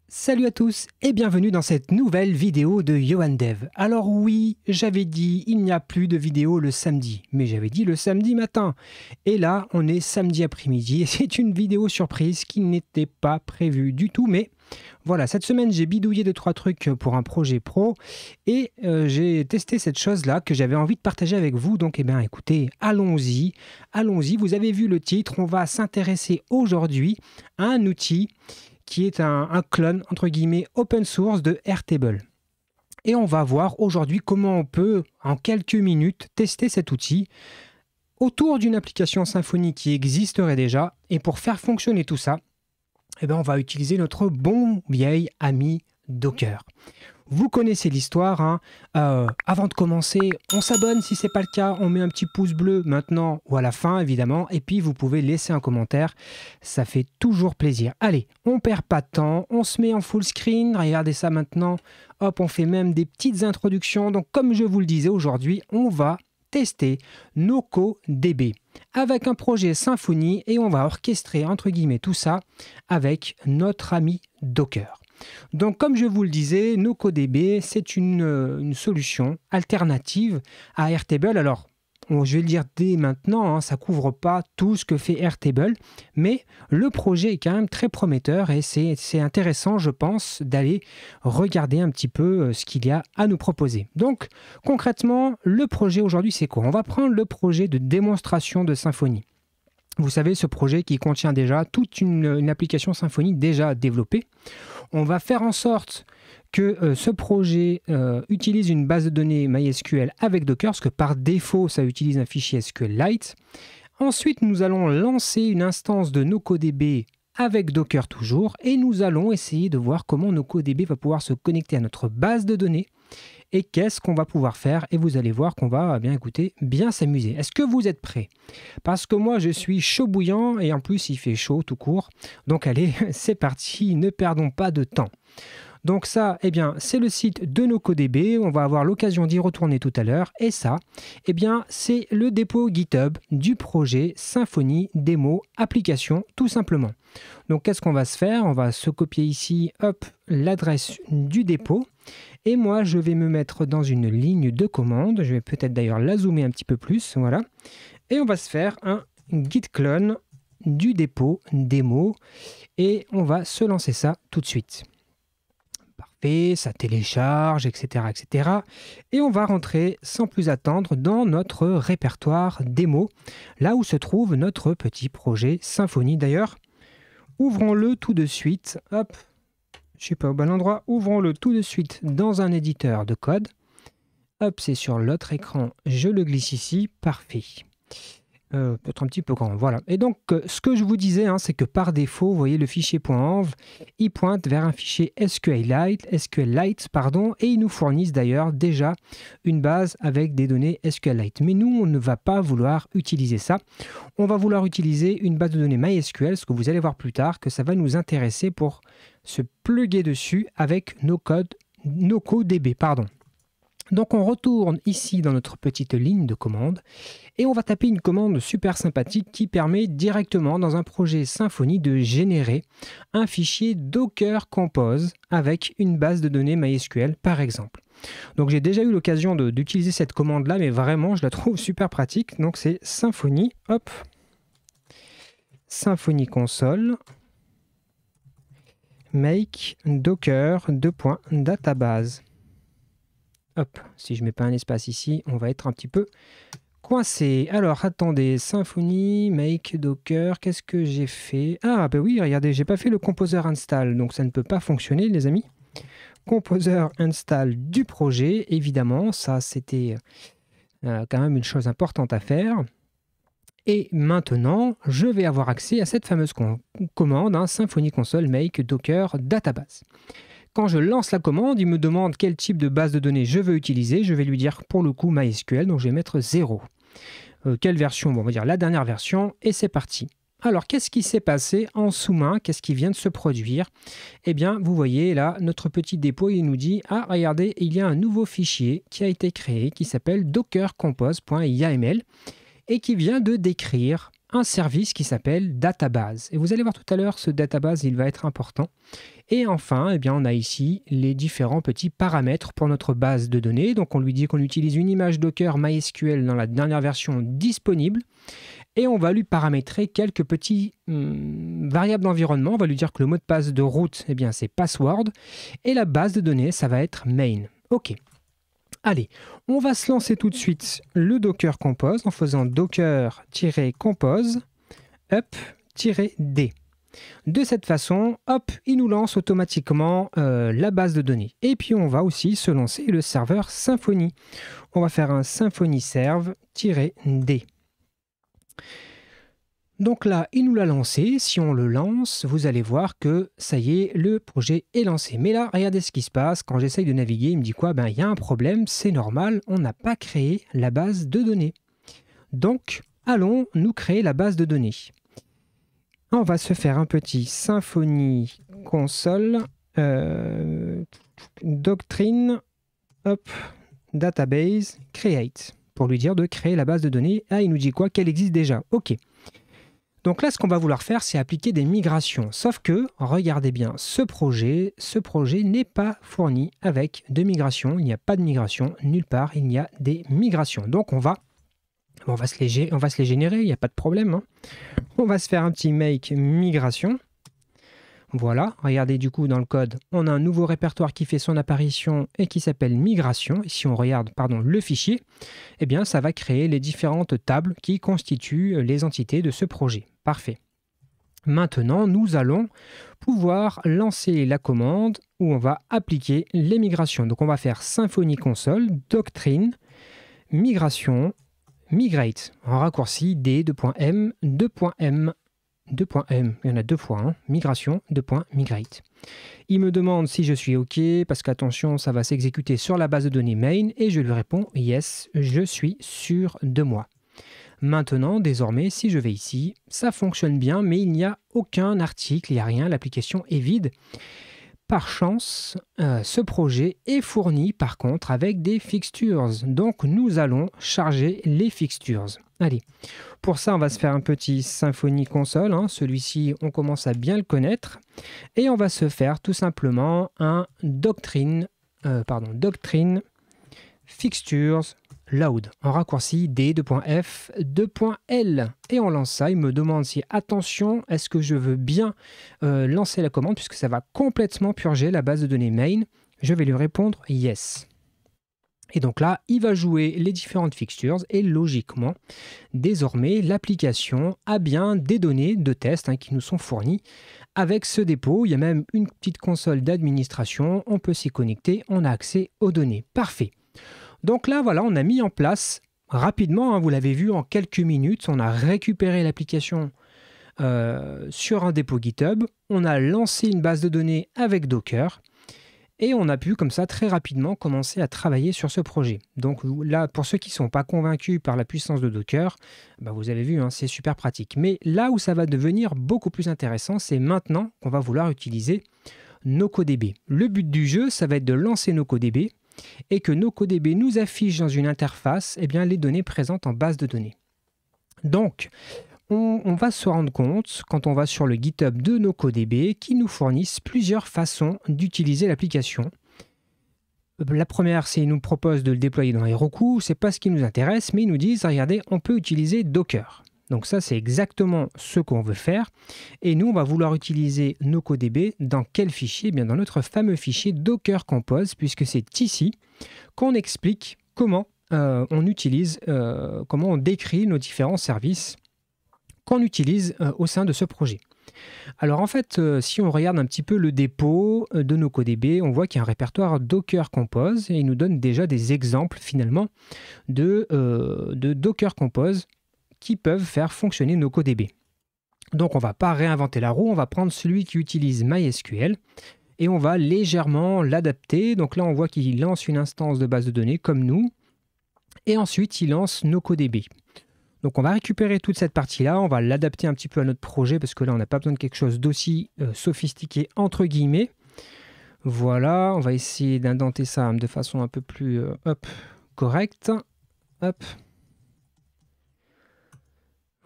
Salut à tous et bienvenue dans cette nouvelle vidéo de Johan Dev. Alors oui, j'avais dit il n'y a plus de vidéo le samedi, mais j'avais dit le samedi matin. Et là, on est samedi après-midi et c'est une vidéo surprise qui n'était pas prévue du tout, mais voilà, cette semaine j'ai bidouillé 2-3 trucs pour un projet pro et j'ai testé cette chose-là que j'avais envie de partager avec vous. Donc eh bien écoutez, allons-y, vous avez vu le titre, on va s'intéresser aujourd'hui à un outil qui est un clone, entre guillemets, open source de Airtable. Et on va voir aujourd'hui comment on peut, en quelques minutes, tester cet outil autour d'une application Symfony qui existerait déjà. Et pour faire fonctionner tout ça, eh bien, on va utiliser notre bon vieil ami Docker. Vous connaissez l'histoire, hein. Avant de commencer, on s'abonne si ce n'est pas le cas, on met un petit pouce bleu maintenant ou à la fin évidemment, et puis vous pouvez laisser un commentaire, ça fait toujours plaisir. Allez, on perd pas de temps, on se met en full screen, regardez ça maintenant, hop, on fait même des petites introductions. Donc comme je vous le disais aujourd'hui, on va tester NocoDB avec un projet Symfony et on va orchestrer entre guillemets tout ça avec notre ami Docker. Donc, comme je vous le disais, NocoDB, c'est une solution alternative à Airtable. Alors, je vais le dire dès maintenant, hein, ça ne couvre pas tout ce que fait Airtable, mais le projet est quand même très prometteur et c'est intéressant, je pense, d'aller regarder un petit peu ce qu'il y a à nous proposer. Donc, concrètement, le projet aujourd'hui, c'est quoi? On va prendre le projet de démonstration de Symfony. Vous savez, ce projet qui contient déjà toute une application Symfony déjà développée. On va faire en sorte que ce projet utilise une base de données MySQL avec Docker, parce que par défaut, ça utilise un fichier SQLite. Ensuite, nous allons lancer une instance de NocoDB avec Docker toujours, et nous allons essayer de voir comment NocoDB va pouvoir se connecter à notre base de données et qu'est-ce qu'on va pouvoir faire. Et vous allez voir qu'on va bien s'amuser. Est-ce que vous êtes prêts? Parce que moi, je suis chaud bouillant et en plus, il fait chaud tout court. Donc allez, c'est parti, ne perdons pas de temps. Donc ça, eh bien, c'est le site de NocoDB. On va avoir l'occasion d'y retourner tout à l'heure. Et ça, eh bien, c'est le dépôt GitHub du projet Symfony Démo Application, tout simplement. Donc, qu'est-ce qu'on va se faire? On va se copier ici, hop, l'adresse du dépôt. Et moi, je vais me mettre dans une ligne de commande. Je vais peut-être d'ailleurs la zoomer un petit peu plus, voilà. Et on va se faire un git clone du dépôt démo. Et on va se lancer ça tout de suite. Parfait, ça télécharge, etc., etc. Et on va rentrer sans plus attendre dans notre répertoire démo, là où se trouve notre petit projet Symfony. D'ailleurs, ouvrons-le tout de suite. Hop, je ne suis pas au bon endroit. Ouvrons-le tout de suite dans un éditeur de code. Hop, c'est sur l'autre écran. Je le glisse ici. Parfait. Peut-être un petit peu grand, voilà. Et donc, ce que je vous disais, hein, c'est que par défaut, vous voyez le fichier .env, il pointe vers un fichier SQLite, et ils nous fournissent d'ailleurs déjà une base avec des données SQLite. Mais nous, on ne va pas vouloir utiliser ça. On va vouloir utiliser une base de données MySQL, ce que vous allez voir plus tard, que ça va nous intéresser pour se plugger dessus avec NocoDB, pardon. Donc on retourne ici dans notre petite ligne de commande et on va taper une commande super sympathique qui permet directement dans un projet Symfony de générer un fichier Docker Compose avec une base de données MySQL par exemple. Donc j'ai déjà eu l'occasion d'utiliser cette commande là, mais vraiment je la trouve super pratique. Donc c'est Symfony, hop, Symfony console make docker database. Hop, si je ne mets pas un espace ici, on va être un petit peu coincé. Alors, attendez, Symfony, make, docker, qu'est-ce que j'ai fait? Ah, bah oui, regardez, j'ai pas fait le composer install, donc ça ne peut pas fonctionner, les amis. Composer install du projet, évidemment, ça c'était quand même une chose importante à faire. Et maintenant, je vais avoir accès à cette fameuse commande, hein, Symfony console make docker database. Quand je lance la commande, il me demande quel type de base de données je veux utiliser. Je vais lui dire pour le coup MySQL, donc je vais mettre 0. Quelle version? Bon, on va dire la dernière version et c'est parti. Alors, qu'est-ce qui s'est passé en sous-main? Qu'est-ce qui vient de se produire? Eh bien, vous voyez là, notre petit dépôt, il nous dit « Ah, regardez, il y a un nouveau fichier qui a été créé qui s'appelle dockercompose.yaml et qui vient de décrire un service qui s'appelle database. Et vous allez voir tout à l'heure, ce database, il va être important. Et enfin, eh bien, on a ici les différents petits paramètres pour notre base de données. Donc, on lui dit qu'on utilise une image Docker MySQL dans la dernière version disponible. Et on va lui paramétrer quelques petits variables d'environnement. On va lui dire que le mot de passe de route, eh bien, c'est password. Et la base de données, ça va être main. OK. Allez, on va se lancer tout de suite le Docker Compose en faisant docker-compose up-d. De cette façon, hop, il nous lance automatiquement la base de données. Et puis on va aussi se lancer le serveur Symfony. On va faire un Symfony serve-d. Donc là, il nous l'a lancé. Si on le lance, vous allez voir que ça y est, le projet est lancé. Mais là, regardez ce qui se passe. Quand j'essaye de naviguer, il me dit quoi? Ben, il y a un problème, c'est normal, on n'a pas créé la base de données. Donc, allons nous créer la base de données. On va se faire un petit Symfony console doctrine database create pour lui dire de créer la base de données. Ah, il nous dit quoi? Qu'elle existe déjà. OK. Donc là, ce qu'on va vouloir faire, c'est appliquer des migrations. Sauf que, regardez bien, ce projet n'est pas fourni avec de migration. Il n'y a pas de migration. Nulle part, il n'y a des migrations. Donc, on va se les générer, il n'y a pas de problème. Hein. On va se faire un petit make migration. Voilà, regardez du coup dans le code, on a un nouveau répertoire qui fait son apparition et qui s'appelle migration. Et si on regarde le fichier, eh bien ça va créer les différentes tables qui constituent les entités de ce projet. Parfait. Maintenant, nous allons pouvoir lancer la commande où on va appliquer les migrations. Donc on va faire Symfony console, doctrine, migration, migrate, en raccourci d2.m, 2.m, 2.m, il y en a deux fois, hein, migration, 2.migrate. Il me demande si je suis OK, parce qu'attention, ça va s'exécuter sur la base de données main, et je lui réponds yes, je suis sûr de moi. Maintenant, désormais, si je vais ici, ça fonctionne bien, mais il n'y a aucun article, il n'y a rien, l'application est vide. Par chance, ce projet est fourni par contre avec des fixtures. Donc nous allons charger les fixtures. Allez, pour ça on va se faire un petit Symfony console. Hein. Celui-ci, on commence à bien le connaître. Et on va se faire tout simplement un doctrine fixtures load, en raccourci d2.f 2.l. Et on lance ça, il me demande si, attention, est-ce que je veux bien lancer la commande, puisque ça va complètement purger la base de données main. Je vais lui répondre yes. Et donc là, il va jouer les différentes fixtures et logiquement, désormais, l'application a bien des données de test qui nous sont fournies. Avec ce dépôt, il y a même une petite console d'administration, on peut s'y connecter, on a accès aux données. Parfait. Donc là, voilà, on a mis en place rapidement, hein, vous l'avez vu en quelques minutes, on a récupéré l'application sur un dépôt GitHub, on a lancé une base de données avec Docker et on a pu comme ça très rapidement commencer à travailler sur ce projet. Donc là, pour ceux qui ne sont pas convaincus par la puissance de Docker, bah vous avez vu, hein, c'est super pratique. Mais là où ça va devenir beaucoup plus intéressant, c'est maintenant qu'on va vouloir utiliser NocoDB. Le but du jeu, ça va être de lancer NocoDB et que NocoDB nous affiche dans une interface les données présentes en base de données. Donc, on va se rendre compte, quand on va sur le GitHub de NocoDB, qu'ils nous fournissent plusieurs façons d'utiliser l'application. La première, c'est qu'ils nous proposent de le déployer dans Heroku, c'est pas ce qui nous intéresse, mais ils nous disent, regardez, on peut utiliser Docker. Donc ça, c'est exactement ce qu'on veut faire. Et nous, on va vouloir utiliser NocoDB dans quel fichier? Bien, dans notre fameux fichier Docker Compose, puisque c'est ici qu'on explique comment on utilise, comment on décrit nos différents services qu'on utilise au sein de ce projet. Alors en fait, si on regarde un petit peu le dépôt de NocoDB, on voit qu'il y a un répertoire Docker Compose et il nous donne déjà des exemples finalement de Docker Compose qui peuvent faire fonctionner NocoDB. Donc on ne va pas réinventer la roue, on va prendre celui qui utilise MySQL et on va légèrement l'adapter. Donc là on voit qu'il lance une instance de base de données comme nous et ensuite il lance NocoDB. Donc on va récupérer toute cette partie-là, on va l'adapter un petit peu à notre projet parce que là on n'a pas besoin de quelque chose d'aussi sophistiqué entre guillemets. Voilà, on va essayer d'indenter ça de façon un peu plus correcte. Hop.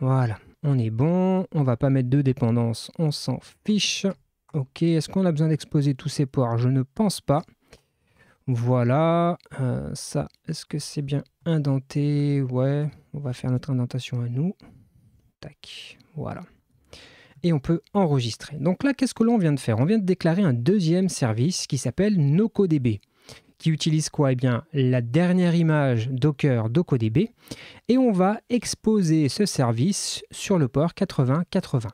Voilà, on est bon. On va pas mettre de dépendance, on s'en fiche. Ok, est-ce qu'on a besoin d'exposer tous ces ports? Je ne pense pas. Voilà, ça, est-ce que c'est bien indenté? Ouais, on va faire notre indentation à nous. Tac, voilà. Et on peut enregistrer. Donc là, qu'est-ce que l'on vient de faire? On vient de déclarer un deuxième service qui s'appelle NocoDB, qui utilise quoi? Eh bien, la dernière image Docker DocoDB, et on va exposer ce service sur le port 8080.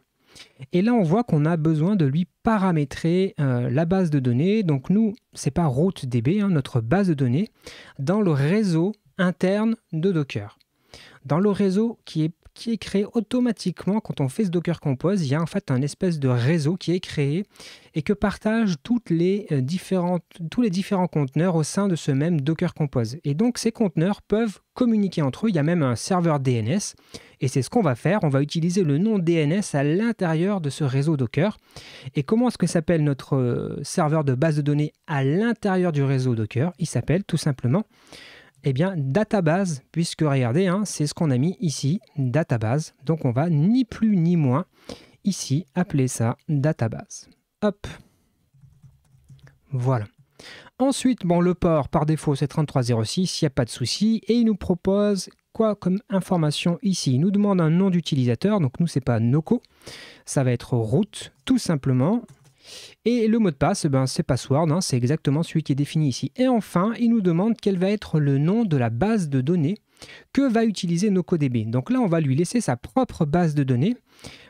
Et là, on voit qu'on a besoin de lui paramétrer la base de données. Donc nous, c'est pas RouteDB, notre base de données, dans le réseau interne de Docker. Dans le réseau qui est créé automatiquement quand on fait ce Docker Compose, il y a en fait un espèce de réseau qui est créé et que partagent tous les différents conteneurs au sein de ce même Docker Compose. Et donc ces conteneurs peuvent communiquer entre eux. Il y a même un serveur DNS et c'est ce qu'on va faire. On va utiliser le nom DNS à l'intérieur de ce réseau Docker. Et comment est-ce que s'appelle notre serveur de base de données à l'intérieur du réseau Docker? Il s'appelle tout simplement database, puisque regardez, c'est ce qu'on a mis ici, database. Donc on va ni plus ni moins ici appeler ça database. Hop. Voilà. Ensuite, le port par défaut c'est 3306, il n'y a pas de souci. Et il nous propose quoi comme information ici? Il nous demande un nom d'utilisateur, donc nous c'est pas Noco, ça va être root tout simplement. Et le mot de passe, c'est password, c'est exactement celui qui est défini ici. Et enfin, il nous demande quel va être le nom de la base de données que va utiliser NocoDB. Donc là, on va lui laisser sa propre base de données,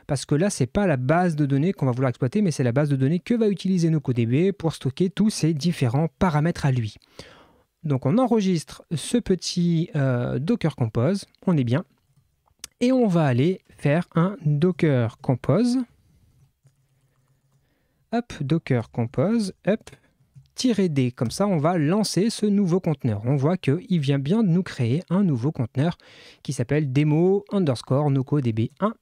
parce que là, ce n'est pas la base de données qu'on va vouloir exploiter, mais c'est la base de données que va utiliser NocoDB pour stocker tous ces différents paramètres à lui. Donc on enregistre ce petit Docker Compose, on est bien, et on va aller faire un Docker Compose. Hop, Docker Compose, hop, -d, comme ça on va lancer ce nouveau conteneur. On voit qu'il vient bien de nous créer un nouveau conteneur qui s'appelle demo_nocodb1.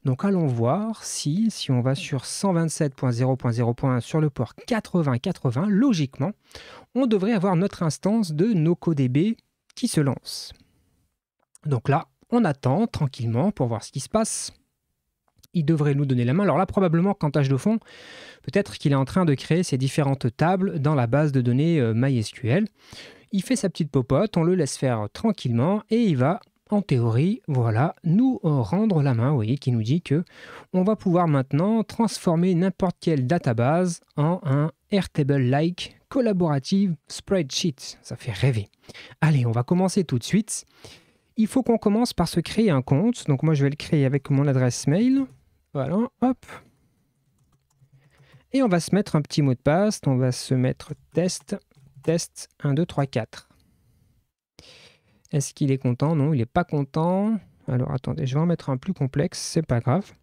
Donc allons voir si on va sur 127.0.0.1 sur le port 8080, logiquement, on devrait avoir notre instance de NocoDB qui se lance. Donc là, on attend tranquillement pour voir ce qui se passe. Il devrait nous donner la main. Alors là, probablement qu'en tâche de fond, peut-être qu'il est en train de créer ces différentes tables dans la base de données MySQL. Il fait sa petite popote, on le laisse faire tranquillement et il va, en théorie, voilà, nous rendre la main. Vous voyez, qui nous dit que on va pouvoir maintenant transformer n'importe quelle database en un Airtable-like collaborative spreadsheet. Ça fait rêver. Allez, on va commencer tout de suite. Il faut qu'on commence par se créer un compte. Donc moi, je vais le créer avec mon adresse mail. Voilà, hop. Et on va se mettre un petit mot de passe. On va se mettre test 1, 2, 3, 4. Est-ce qu'il est content? Non, il n'est pas content. Alors attendez, je vais en mettre un plus complexe, c'est pas grave.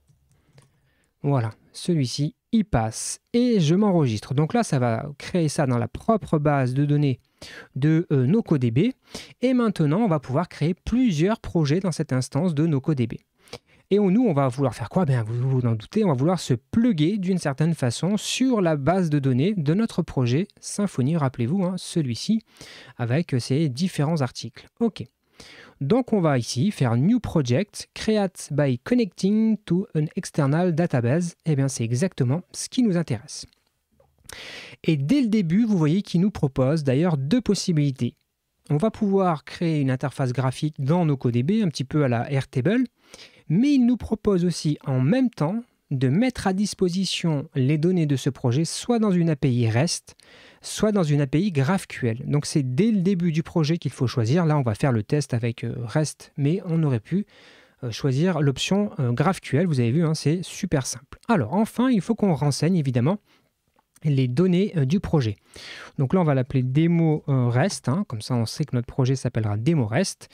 Voilà, celui-ci, il passe. Et je m'enregistre. Donc là, ça va créer ça dans la propre base de données de NocoDB. Et maintenant, on va pouvoir créer plusieurs projets dans cette instance de NocoDB. Et nous, on va vouloir faire quoi? Vous vous en doutez, on va vouloir se plugger d'une certaine façon sur la base de données de notre projet Symfony, rappelez-vous, celui-ci, avec ses différents articles. OK. Donc, on va ici faire New Project, Create by Connecting to an External Database. Eh bien, c'est exactement ce qui nous intéresse. Et dès le début, vous voyez qu'il nous propose d'ailleurs deux possibilités. On va pouvoir créer une interface graphique dans NocoDB, un petit peu à la Airtable, mais il nous propose aussi en même temps de mettre à disposition les données de ce projet soit dans une API REST, soit dans une API GraphQL. Donc c'est dès le début du projet qu'il faut choisir. Là, on va faire le test avec REST, mais on aurait pu choisir l'option GraphQL. Vous avez vu, c'est super simple. Alors enfin, il faut qu'on renseigne évidemment les données du projet. Donc là, on va l'appeler démo REST, comme ça on sait que notre projet s'appellera démo REST.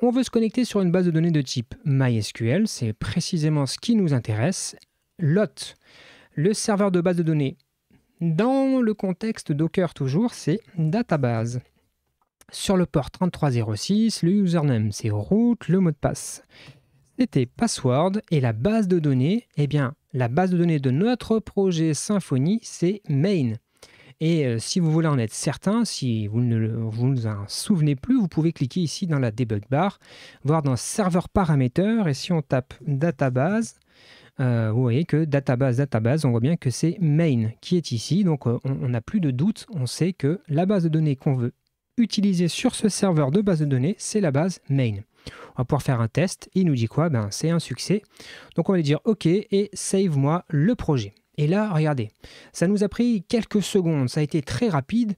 On veut se connecter sur une base de données de type MySQL, c'est précisément ce qui nous intéresse. Lot, le serveur de base de données, dans le contexte Docker toujours, c'est database. Sur le port 3306, le username c'est root, le mot de passe c'était password et la base de données, eh bien la base de données de notre projet Symfony, c'est main. Et si vous voulez en être certain, si vous ne vous en souvenez plus, vous pouvez cliquer ici dans la debug bar, voir dans serveur paramètres, et si on tape database, vous voyez que database, on voit bien que c'est main qui est ici, donc on n'a plus de doute, on sait que la base de données qu'on veut utiliser sur ce serveur de base de données, c'est la base main. On va pouvoir faire un test, il nous dit quoi? Ben, c'est un succès. Donc on va lui dire OK et save-moi le projet. Et là, regardez, ça nous a pris quelques secondes, ça a été très rapide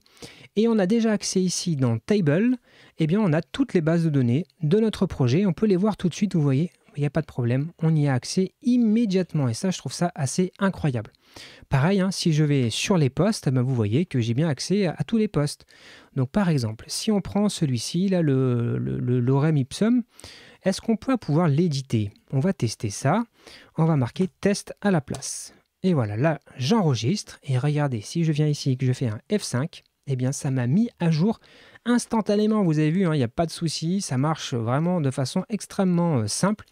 et on a déjà accès ici dans Table, eh bien on a toutes les bases de données de notre projet, on peut les voir tout de suite, vous voyez, il n'y a pas de problème, on y a accès immédiatement et ça je trouve ça assez incroyable. Pareil, hein, si je vais sur les postes, ben vous voyez que j'ai bien accès à tous les postes. Donc par exemple, si on prend celui-ci, là, le lorem ipsum, est-ce qu'on peut pouvoir l'éditer? On va tester ça, on va marquer test à la place. Et voilà, là j'enregistre et regardez, si je viens ici et que je fais un F5, eh bien ça m'a mis à jour instantanément, vous avez vu, il n'y a pas de souci, ça marche vraiment de façon extrêmement simple.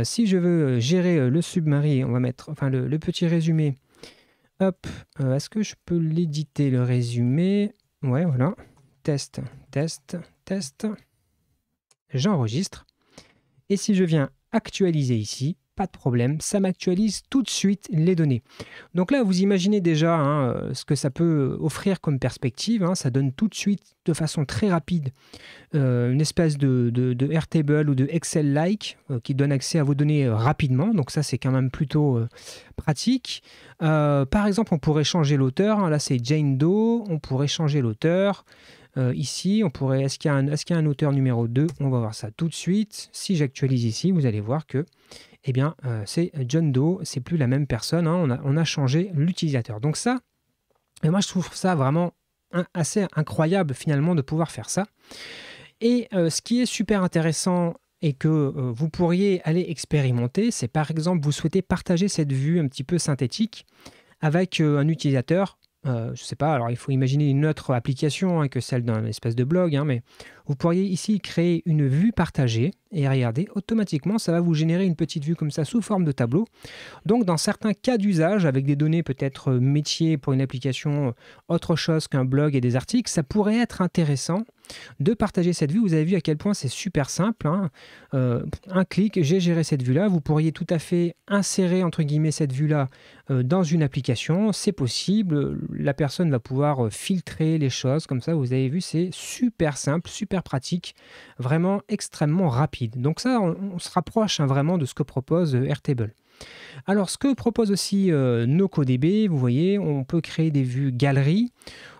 Si je veux gérer le submari, on va mettre enfin, le petit résumé. Hop, est-ce que je peux l'éditer le résumé? Ouais, voilà. Test, test, test. J'enregistre. Et si je viens actualiser ici, pas de problème, ça m'actualise tout de suite les données. Donc là, vous imaginez déjà hein, ce que ça peut offrir comme perspective. Hein, ça donne tout de suite, de façon très rapide, une espèce de Airtable ou de Excel-like qui donne accès à vos données rapidement. Donc ça, c'est quand même plutôt pratique. Par exemple, on pourrait changer l'auteur. Hein, là, c'est Jane Doe. On pourrait changer l'auteur. Ici, on pourrait. Est-ce qu'il y a un auteur numéro 2? On va voir ça tout de suite. Si j'actualise ici, vous allez voir que eh bien, c'est John Doe, c'est plus la même personne, hein, on a changé l'utilisateur. Donc ça, et moi je trouve ça vraiment assez incroyable finalement de pouvoir faire ça. Et ce qui est super intéressant et que vous pourriez aller expérimenter, c'est par exemple vous souhaitez partager cette vue un petit peu synthétique avec un utilisateur. Je ne sais pas, alors il faut imaginer une autre application hein, que celle d'un espèce de blog, hein, mais vous pourriez ici créer une vue partagée et regardez, automatiquement ça va vous générer une petite vue comme ça sous forme de tableau. Donc dans certains cas d'usage, avec des données peut-être métiers pour une application autre chose qu'un blog et des articles, ça pourrait être intéressant de partager cette vue. Vous avez vu à quel point c'est super simple. Hein. Un clic, j'ai géré cette vue-là. Vous pourriez tout à fait insérer entre guillemets cette vue-là dans une application. C'est possible. La personne va pouvoir filtrer les choses comme ça. Vous avez vu, c'est super simple, super pratique, vraiment extrêmement rapide. Donc ça, on se rapproche hein, vraiment de ce que propose Airtable. Alors, ce que propose aussi NocoDB, vous voyez, on peut créer des vues galeries.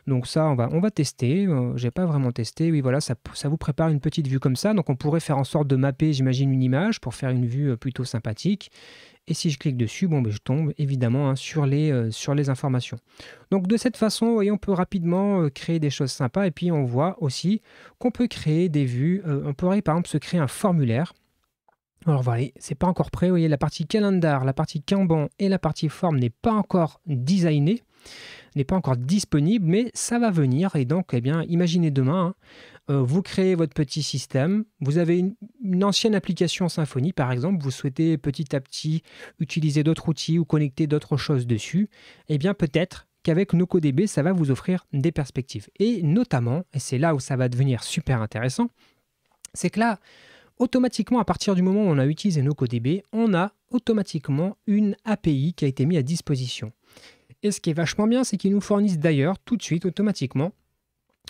Donc ça, on va tester. Je n'ai pas vraiment testé. Oui, voilà, ça vous prépare une petite vue comme ça. Donc on pourrait faire en sorte de mapper, j'imagine, une image pour faire une vue plutôt sympathique. Et si je clique dessus, bon, ben, je tombe évidemment hein, sur les informations. Donc de cette façon, vous voyez, on peut rapidement créer des choses sympas. Et puis on voit aussi qu'on peut créer des vues. On pourrait par exemple se créer un formulaire. Alors voilà, c'est pas encore prêt. Vous voyez, la partie calendar, la partie Kanban et la partie forme n'est pas encore designée, n'est pas encore disponible, mais ça va venir. Et donc, eh bien, imaginez demain, hein, vous créez votre petit système, vous avez une ancienne application Symfony, par exemple, vous souhaitez petit à petit utiliser d'autres outils ou connecter d'autres choses dessus, eh bien, peut-être qu'avec NocoDB, ça va vous offrir des perspectives. Et notamment, et c'est là où ça va devenir super intéressant, c'est que là, automatiquement, à partir du moment où on a utilisé NocoDB, on a automatiquement une API qui a été mise à disposition. Et ce qui est vachement bien, c'est qu'ils nous fournissent d'ailleurs tout de suite, automatiquement,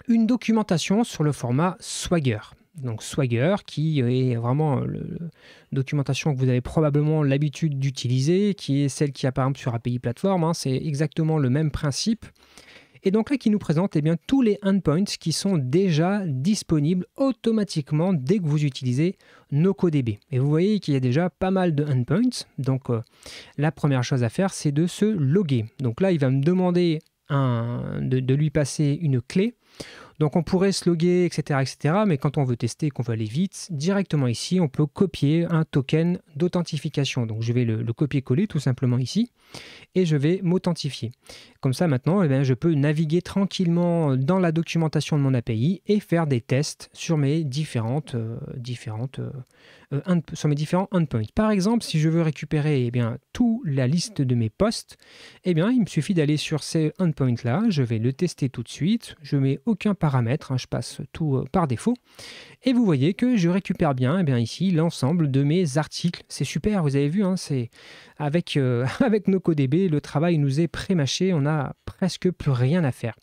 une documentation sur le format Swagger. Donc Swagger, qui est vraiment la documentation que vous avez probablement l'habitude d'utiliser, qui est celle qui a par exemple sur API Platform, hein, c'est exactement le même principe. Et donc là, qui nous présente eh bien, tous les endpoints qui sont déjà disponibles automatiquement dès que vous utilisez NocoDB. Et vous voyez qu'il y a déjà pas mal de endpoints. Donc la première chose à faire, c'est de se loguer. Donc là, il va me demander de lui passer une clé. Donc on pourrait se loguer, etc., etc. Mais quand on veut tester, qu'on veut aller vite, directement ici, on peut copier un token d'authentification. Donc je vais le copier-coller tout simplement ici et je vais m'authentifier. Comme ça, maintenant, eh bien, je peux naviguer tranquillement dans la documentation de mon API et faire des tests sur mes sur mes différents endpoints. Par exemple, si je veux récupérer eh bien, toute la liste de mes posts, eh bien, il me suffit d'aller sur ces endpoints-là. Je vais le tester tout de suite. Je ne mets aucun paramètre, hein, je passe tout par défaut. Et vous voyez que je récupère bien, eh bien ici l'ensemble de mes articles. C'est super, vous avez vu, hein, c'est avec, avec NoCoDB, le travail nous est pré-mâché, on n'a presque plus rien à faire.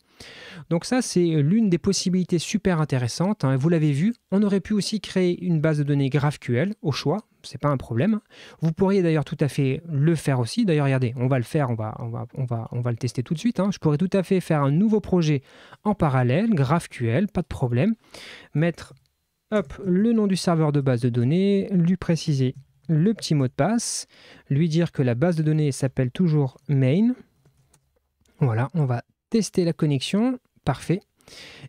Donc ça, c'est l'une des possibilités super intéressantes, hein. Vous l'avez vu, on aurait pu aussi créer une base de données GraphQL au choix, c'est pas un problème. Vous pourriez d'ailleurs tout à fait le faire aussi. D'ailleurs, regardez, on va le faire, on va le tester tout de suite, hein. Je pourrais tout à fait faire un nouveau projet en parallèle, GraphQL, pas de problème. Mettre le nom du serveur de base de données, lui préciser le petit mot de passe, lui dire que la base de données s'appelle toujours main. Voilà, on va tester la connexion, parfait.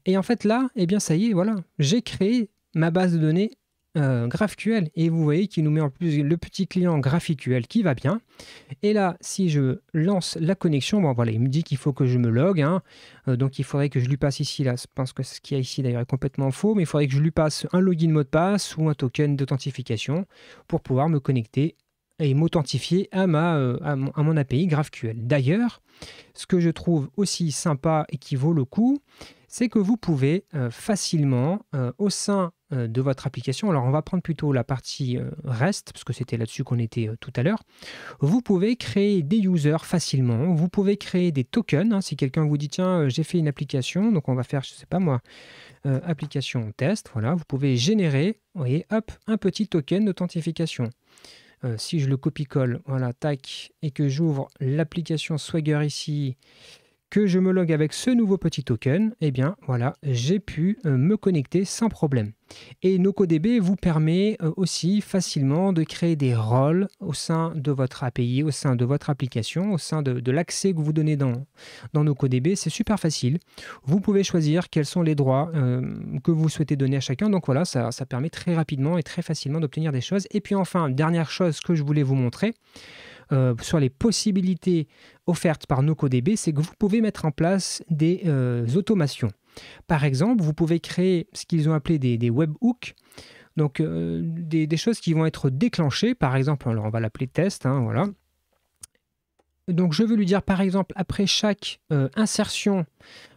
Et en fait là, eh bien ça y est, voilà, j'ai créé ma base de données GraphQL. Et vous voyez qu'il nous met en plus le petit client GraphQL qui va bien. Et là, si je lance la connexion, bon voilà, il me dit qu'il faut que je me log, hein. Donc il faudrait que je lui passe ici, là, je pense que ce qu'il y a ici d'ailleurs est complètement faux, mais il faudrait que je lui passe un login mot de passe ou un token d'authentification pour pouvoir me connecter et m'authentifier à mon API GraphQL. D'ailleurs, ce que je trouve aussi sympa et qui vaut le coup, c'est que vous pouvez facilement, au sein de votre application, alors on va prendre plutôt la partie REST, parce que c'était là-dessus qu'on était tout à l'heure, vous pouvez créer des users facilement, vous pouvez créer des tokens, hein, si quelqu'un vous dit, tiens, j'ai fait une application, donc on va faire, je ne sais pas moi, application test, voilà, vous pouvez générer, vous voyez, hop, un petit token d'authentification. Si je le copie-colle, voilà, tac, et que j'ouvre l'application Swagger ici, que je me log avec ce nouveau petit token, eh bien voilà, j'ai pu me connecter sans problème. Et NoCoDB vous permet aussi facilement de créer des rôles au sein de votre API, au sein de votre application, au sein de l'accès que vous donnez dans NoCoDB. C'est super facile. Vous pouvez choisir quels sont les droits que vous souhaitez donner à chacun. Donc voilà, ça permet très rapidement et très facilement d'obtenir des choses. Et puis enfin, dernière chose que je voulais vous montrer, sur les possibilités offertes par NoCoDB, c'est que vous pouvez mettre en place des automations. Par exemple, vous pouvez créer ce qu'ils ont appelé des webhooks, donc des choses qui vont être déclenchées. Par exemple, alors on va l'appeler test, hein, voilà. Donc je veux lui dire par exemple, après chaque insertion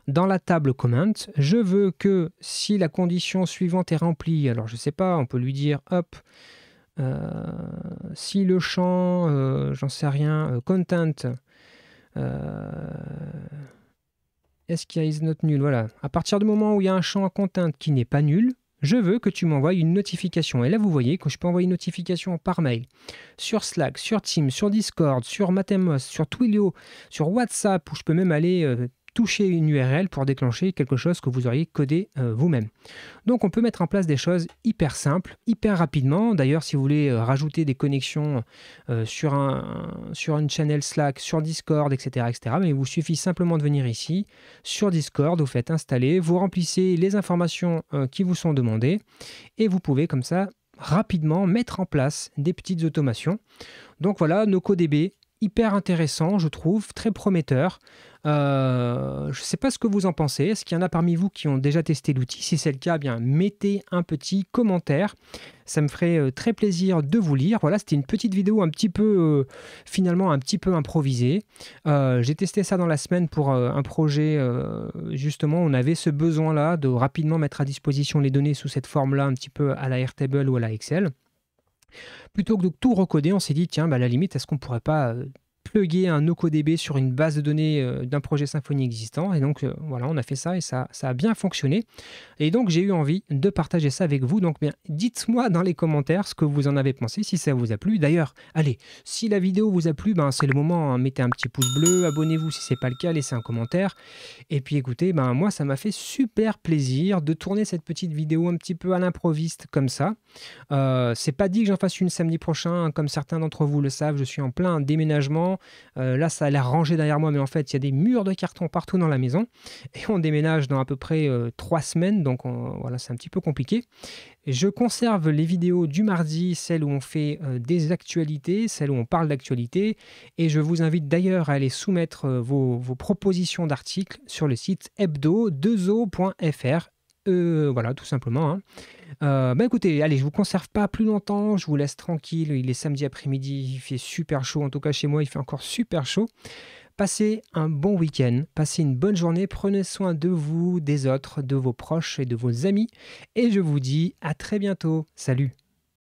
dans la table comment, je veux que si la condition suivante est remplie, alors je ne sais pas, on peut lui dire hop, si le champ, j'en sais rien, content, est-ce qu'il y a is not nul, voilà. À partir du moment où il y a un champ content qui n'est pas nul, je veux que tu m'envoies une notification. Et là, vous voyez que je peux envoyer une notification par mail, sur Slack, sur Teams, sur Discord, sur Matemos, sur Twilio, sur WhatsApp, où je peux même aller toucher une URL pour déclencher quelque chose que vous auriez codé vous-même. Donc on peut mettre en place des choses hyper simples, hyper rapidement. D'ailleurs, si vous voulez rajouter des connexions sur une channel Slack, sur Discord, etc., mais il vous suffit simplement de venir ici, sur Discord, vous faites installer, vous remplissez les informations qui vous sont demandées et vous pouvez comme ça rapidement mettre en place des petites automations. Donc voilà, NoCoDB, hyper intéressant, je trouve, très prometteur. Je ne sais pas ce que vous en pensez. Est-ce qu'il y en a parmi vous qui ont déjà testé l'outil? Si c'est le cas, bien mettez un petit commentaire. Ça me ferait très plaisir de vous lire. Voilà, c'était une petite vidéo un petit peu, finalement, un petit peu improvisée. J'ai testé ça dans la semaine pour un projet, justement, on avait ce besoin-là de rapidement mettre à disposition les données sous cette forme-là, un petit peu à la Airtable ou à la Excel. Plutôt que de tout recoder, on s'est dit, tiens, à la limite, est-ce qu'on ne pourrait pas plugger un NoCoDB sur une base de données d'un projet Symfony existant? Et donc, voilà, on a fait ça et ça a bien fonctionné. Et donc, j'ai eu envie de partager ça avec vous. Donc, bien, dites-moi dans les commentaires ce que vous en avez pensé, si ça vous a plu. D'ailleurs, allez, si la vidéo vous a plu, c'est le moment, hein, mettez un petit pouce bleu, abonnez-vous si ce n'est pas le cas, laissez un commentaire. Et puis, écoutez, moi, ça m'a fait super plaisir de tourner cette petite vidéo un petit peu à l'improviste comme ça. C'est pas dit que j'en fasse une samedi prochain, hein, comme certains d'entre vous le savent, je suis en plein déménagement. Là, ça a l'air rangé derrière moi, mais en fait, il y a des murs de carton partout dans la maison. Et on déménage dans à peu près 3 semaines, donc voilà, c'est un petit peu compliqué. Je conserve les vidéos du mardi, celles où on fait des actualités, celles où on parle d'actualité. Et je vous invite d'ailleurs à aller soumettre vos propositions d'articles sur le site hebdo2o.fr. Voilà, tout simplement, hein. Écoutez, allez, je vous conserve pas plus longtemps, je vous laisse tranquille. Il est samedi après-midi, il fait super chaud. En tout cas, chez moi, il fait encore super chaud. Passez un bon week-end, passez une bonne journée, prenez soin de vous, des autres, de vos proches et de vos amis. Et je vous dis à très bientôt. Salut!